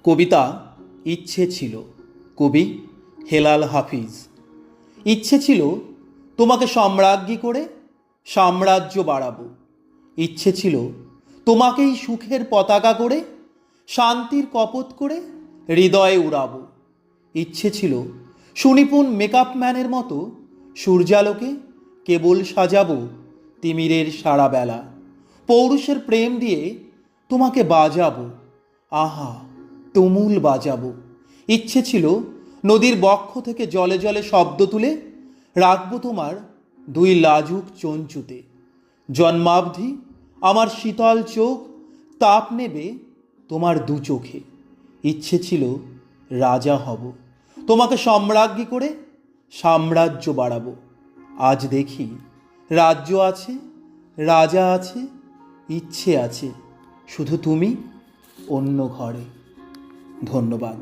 কবিতা ইচ্ছে ছিল। কবি হেলাল হাফিজ। ইচ্ছে ছিল তোমাকে সম্রাজ্ঞী করে সাম্রাজ্য বাড়াবো। ইচ্ছে ছিল তোমাকেই সুখের পতাকা করে শান্তির কপোত করে হৃদয়ে উড়াবো। ইচ্ছে ছিল সুনিপুণ মেকআপ ম্যানের মতো সূর্যালোকে কেবল সাজাবো তিমিরের সারা বেলা। পৌরুষের প্রেম দিয়ে তোমাকে বাজাবো, আহা তুমুল বাজাবো। ইচ্ছে ছিল নদীর বক্ষ থেকে জলে জলে শব্দ তুলে রাখবো তোমার দুই লাজুক চঞ্চুতে। জন্মাবধি আমার শীতল চোখ তাপ নেবে তোমার দু চোখে। ইচ্ছে ছিল রাজা হব, তোমাকে সম্রাজ্ঞী করে সাম্রাজ্য বাড়াবো। আজ দেখি রাজ্য আছে, রাজা আছে, ইচ্ছে আছে, শুধু তুমি অন্য ঘরে। ধন্যবাদ।